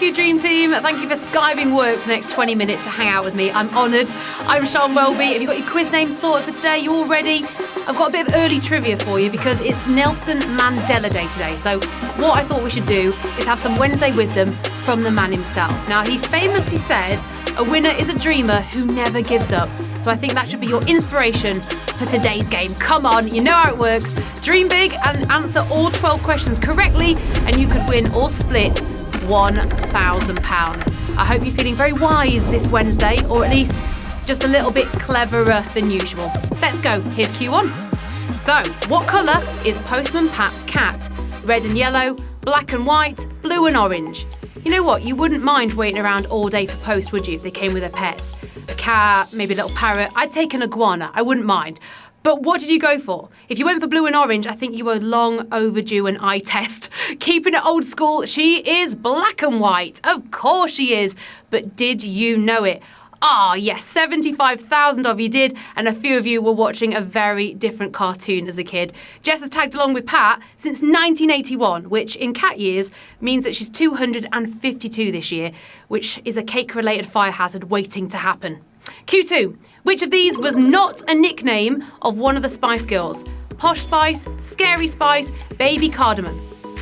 ZamanWHU Dream Team, thank you for skiving work for the next 20 minutes to hang out with me. I'm honoured. I'm Sian Welby. Have you got your quiz name sorted for today? You all ready? I've got a bit of early trivia for you because it's Nelson Mandela Day today. So what I thought we should do is have some Wednesday wisdom from the man himself. Now, he famously said, a winner is a dreamer who never gives up. So I think that should be your inspiration for today's game. Come on, you know how it works. Dream big and answer all 12 questions correctly and you could win or split £1,000. I hope you're feeling very wise this Wednesday, or at least just a little bit cleverer than usual. Let's go, here's Q1. So, what colour is Postman Pat's cat? Red and yellow, black and white, blue and orange. You know what, you wouldn't mind waiting around all day for post, would you, if they came with their pets? A cat, maybe a little parrot. I'd take an iguana, I wouldn't mind. But what did you go for? If you went for blue and orange, I think you were long overdue an eye test. Keeping it old school, she is black and white. Of course she is. But did you know it? Ah, yes, 75,000 of you did, and a few of you were watching a very different cartoon as a kid. Jess has tagged along with Pat since 1981, which in cat years means that she's 252 this year, which is a cake-related fire hazard waiting to happen. Q2. Which of these was not a nickname of one of the Spice Girls? Posh Spice, Scary Spice, Baby Cardamom.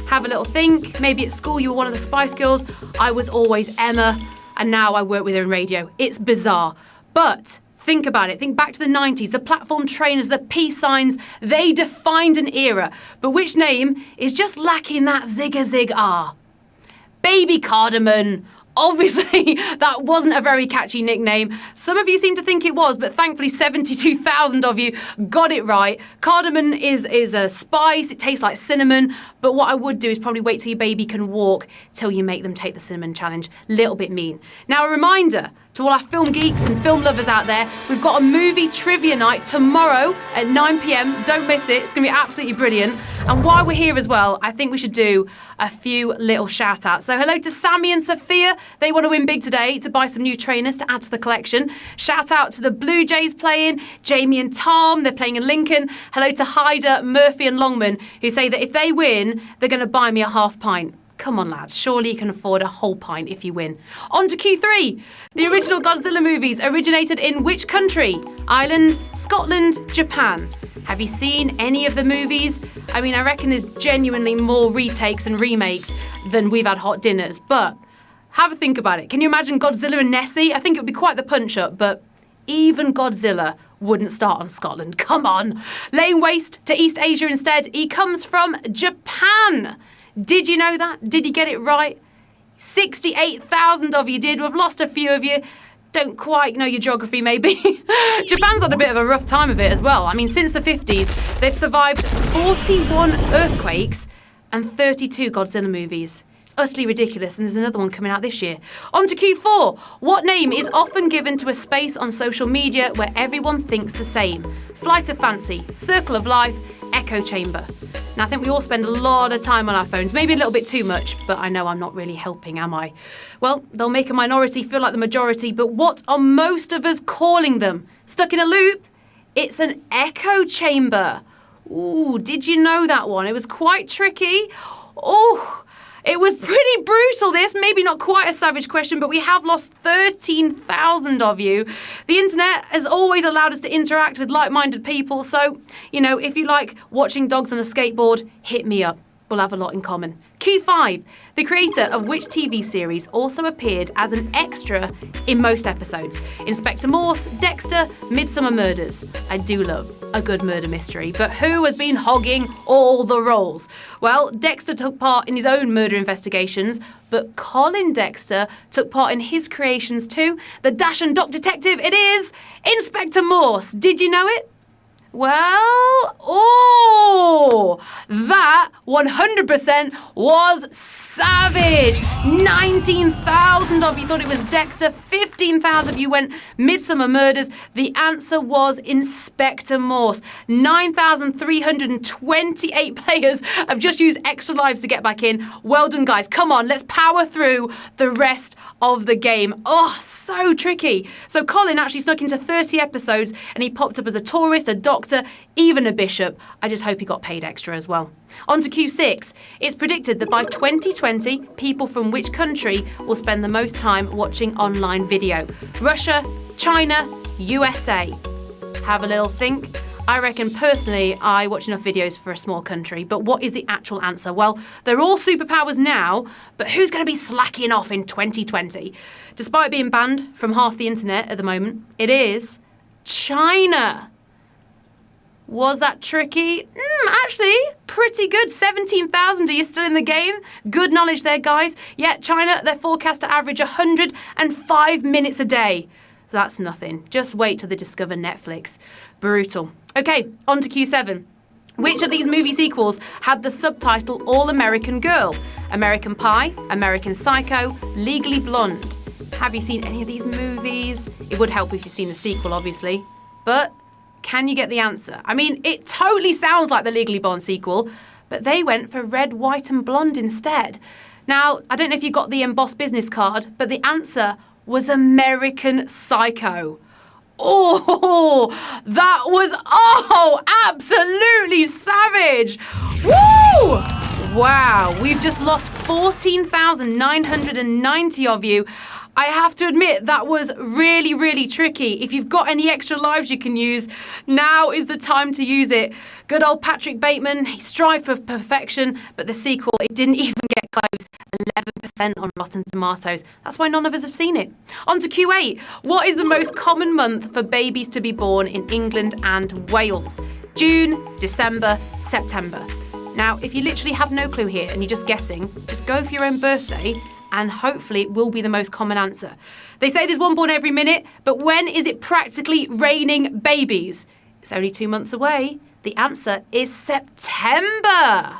Have a little think. Maybe at school you were one of the Spice Girls. I was always Emma, and now I work with her in radio. It's bizarre. But think about it. Think back to the 90s. The platform trainers, the peace signs, they defined an era. But which name is just lacking that zig-a-zig-ah? Baby Cardamom. Obviously, that wasn't a very catchy nickname. Some of you seem to think it was, but thankfully 72,000 of you got it right. Cardamom is a spice, it tastes like cinnamon, but what I would do is probably wait till your baby can walk till you make them take the cinnamon challenge. Little bit mean. Now, a reminder to all our film geeks and film lovers out there, we've got a movie trivia night tomorrow at 9 p.m. Don't miss it. It's going to be absolutely brilliant. And while we're here as well, I think we should do a few little shout outs. So hello to Sammy and Sophia. They want to win big today to buy some new trainers to add to the collection. Shout out to the Blue Jays playing, Jamie and Tom, they're playing in Lincoln. Hello to Hyder, Murphy and Longman, who say that if they win, they're going to buy me a half pint. Come on, lads. Surely you can afford a whole pint if you win. On to Q3. The original Godzilla movies originated in which country? Ireland, Scotland, Japan. Have you seen any of the movies? I mean, I reckon there's genuinely more retakes and remakes than we've had hot dinners, but have a think about it. Can you imagine Godzilla and Nessie? I think it would be quite the punch-up, but even Godzilla wouldn't start on Scotland. Come on. Laying waste to East Asia instead. He comes from Japan. Did you know that? Did you get it right? 68,000 of you did. We've lost a few of you. Don't quite know your geography, maybe. Japan's had a bit of a rough time of it as well. I mean, since the 50s, they've survived 41 earthquakes and 32 Godzilla movies. It's utterly ridiculous, and there's another one coming out this year. On to Q4. What name is often given to a space on social media where everyone thinks the same? Flight of Fancy, Circle of Life, Echo Chamber. Now, I think we all spend a lot of time on our phones, maybe a little bit too much, but I know I'm not really helping, am I? Well, they'll make a minority feel like the majority, but what are most of us calling them? Stuck in a loop? It's an echo chamber. Ooh, did you know that one? It was quite tricky. Oh, it was pretty brutal, this. Maybe not quite a savage question, but we have lost 13,000 of you. The internet has always allowed us to interact with like-minded people. So, you know, if you like watching dogs on a skateboard, hit me up. We'll have a lot in common. Q5. The creator of which TV series also appeared as an extra in most episodes? Inspector Morse, Dexter, Midsummer Murders. I do love a good murder mystery, but who has been hogging all the roles? Well, Dexter took part in his own murder investigations, but Colin Dexter took part in his creations too. The Dash and Doc detective, it is Inspector Morse. Did you know it? Well, that 100% was savage. 19,000 of you thought it was Dexter. 15,000 of you went Midsummer Murders. The answer was Inspector Morse. 9,328 players have just used extra lives to get back in. Well done, guys. Come on, let's power through the rest of the game. Oh, so tricky. So Colin actually snuck into 30 episodes and he popped up as a tourist, a doctor, doctor, even a bishop. I just hope he got paid extra as well. On to Q6. It's predicted that by 2020, people from which country will spend the most time watching online video? Russia, China, USA. Have a little think. I reckon personally I watch enough videos for a small country, but what is the actual answer? Well, they're all superpowers now, but who's going to be slacking off in 2020? Despite being banned from half the internet at the moment, it is China. Was that tricky? Actually, pretty good. 17,000. Are you still in the game? Good knowledge there, guys. Yeah, China, they're forecast to average 105 minutes a day. That's nothing. Just wait till they discover Netflix. Brutal. Okay, on to Q7. Which of these movie sequels had the subtitle All American Girl? American Pie, American Psycho, Legally Blonde. Have you seen any of these movies? It would help if you've seen the sequel, obviously. But can you get the answer? I mean, it totally sounds like the Legally Blonde sequel, but they went for Red, White and Blonde instead. Now, I don't know if you got the embossed business card, but the answer was American Psycho. Oh, that was, absolutely savage. Woo! Wow, we've just lost 14,990 of you. I have to admit, that was really, really tricky. If you've got any extra lives you can use, now is the time to use it. Good old Patrick Bateman, he strived for perfection, but the sequel, it didn't even get close. 11% on Rotten Tomatoes. That's why none of us have seen it. On to Q8. What is the most common month for babies to be born in England and Wales? June, December, September. Now, if you literally have no clue here and you're just guessing, just go for your own birthday and hopefully it will be the most common answer. They say there's one born every minute, but when is it practically raining babies? It's only 2 months away. The answer is September.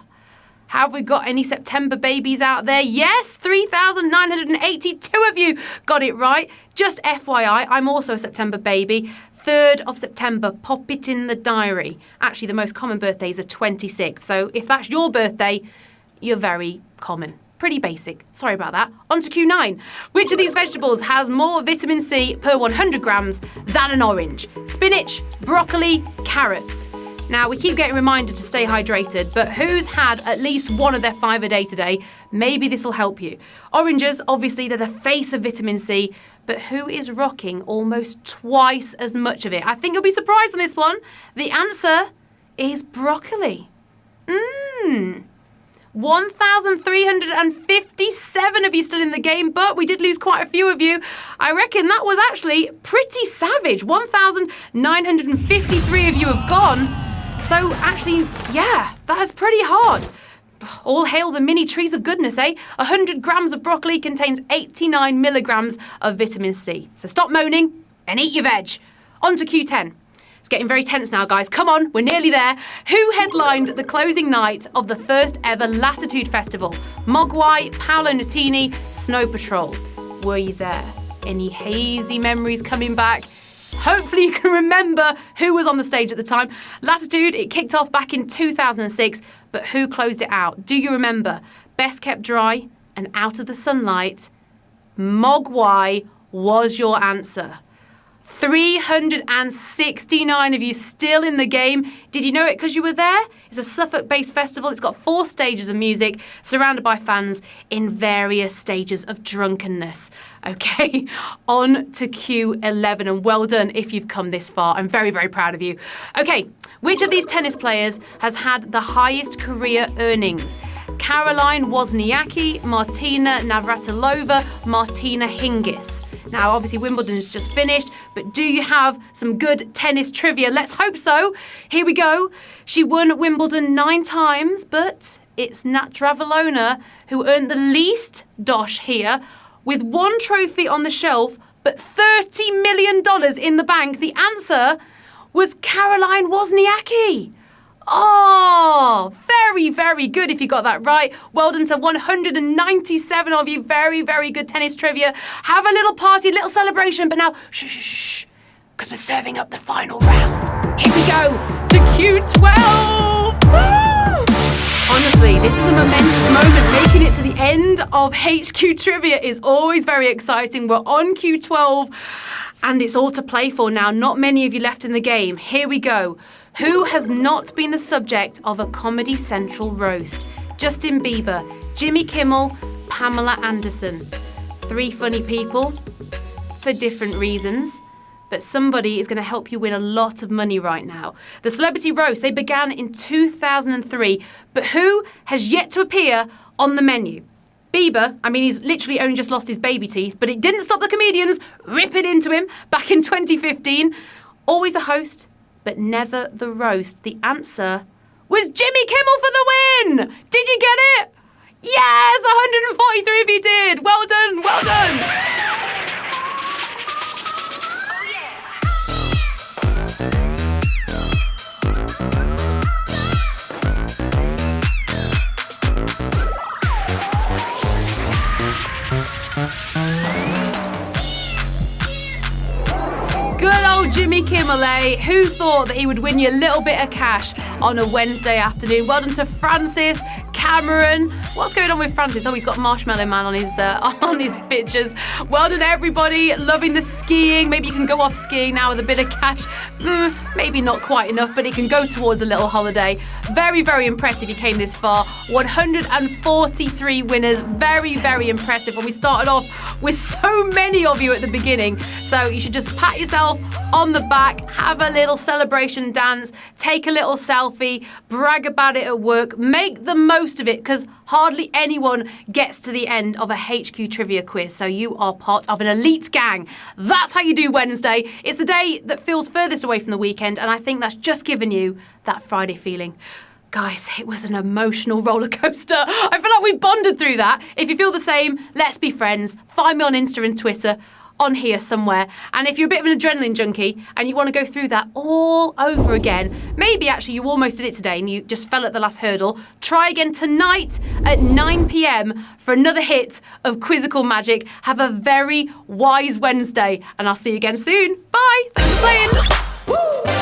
Have we got any September babies out there? Yes, 3,982 of you got it right. Just FYI, I'm also a September baby. 3rd of September, pop it in the diary. Actually, the most common birthday is the 26th. So if that's your birthday, you're very common. Pretty basic. Sorry about that. On to Q9. Which of these vegetables has more vitamin C per 100 grams than an orange? Spinach, broccoli, carrots. Now, we keep getting reminded to stay hydrated, but who's had at least one of their 5 a day today? Maybe this will help you. Oranges, obviously, they're the face of vitamin C, but who is rocking almost twice as much of it? I think you'll be surprised on this one. The answer is broccoli. 1,357 of you still in the game, but we did lose quite a few of you. I reckon that was actually pretty savage. 1,953 of you have gone. So actually, yeah, that is pretty hard. All hail the mini trees of goodness, eh? 100 grams of broccoli contains 89 milligrams of vitamin C. So stop moaning and eat your veg. On to Q10. It's getting very tense now, guys. Come on, we're nearly there. Who headlined the closing night of the first ever Latitude Festival? Mogwai, Paolo Nutini, Snow Patrol. Were you there? Any hazy memories coming back? Hopefully you can remember who was on the stage at the time. Latitude, it kicked off back in 2006, but who closed it out? Do you remember? Best Kept Dry and Out of the Sunlight. Mogwai was your answer. 369 of you still in the game. Did you know it because you were there? It's a Suffolk-based festival. It's got 4 stages of music, surrounded by fans in various stages of drunkenness. Okay, on to Q11, and well done if you've come this far. I'm very, very proud of you. Okay, which of these tennis players has had the highest career earnings? Caroline Wozniacki, Martina Navratilova, Martina Hingis. Now, obviously, Wimbledon's just finished, but do you have some good tennis trivia? Let's hope so. Here we go. She won Wimbledon 9 times, but it's Navratilova who earned the least dosh here, with 1 trophy on the shelf, but $30 million in the bank. The answer was Caroline Wozniacki. Oh, very, very good if you got that right. Well done to 197 of you. Very, very good tennis trivia. Have a little party, little celebration. But now, shh, because we're serving up the final round. Here we go to Q12. Honestly, this is a momentous moment. Making it to the end of HQ Trivia is always very exciting. We're on Q12. And it's all to play for now. Not many of you left in the game. Here we go. Who has not been the subject of a Comedy Central roast? Justin Bieber, Jimmy Kimmel, Pamela Anderson. 3 funny people for different reasons. But somebody is going to help you win a lot of money right now. The Celebrity Roast, they began in 2003. But who has yet to appear on the menu? Bieber, he's literally only just lost his baby teeth, but it didn't stop the comedians ripping into him back in 2015. Always a host, but never the roast. The answer was Jimmy Kimmel for the win! Did you get it? Yes, 143 of you did! Well done, well done! Good old Jimmy Kimmel, eh? Who thought that he would win you a little bit of cash on a Wednesday afternoon? Well done to Francis, Cameron. What's going on with Francis? Oh, he's got Marshmallow Man on his pictures. Well done, everybody. Loving the skiing. Maybe you can go off skiing now with a bit of cash. Maybe not quite enough, but it can go towards a little holiday. Very, very impressive you came this far. 143 winners. Very, very impressive. When we started off with so many of you at the beginning. So you should just pat yourself on the back, have a little celebration dance, take a little selfie, brag about it at work, make the most of it, because hardly anyone gets to the end of a HQ trivia quiz. So you are part of an elite gang. That's how you do Wednesday. It's the day that feels furthest away from the weekend, and I think that's just given you that Friday feeling. Guys, it was an emotional roller coaster. I feel like we bonded through that. If you feel the same, let's be friends. Find me on Insta and Twitter, on here somewhere. And if you're a bit of an adrenaline junkie and you want to go through that all over again, maybe actually you almost did it today and you just fell at the last hurdle, try again tonight at 9 p.m. for another hit of Quizzical Magic. Have a very wise Wednesday and I'll see you again soon. Bye. Thanks for playing.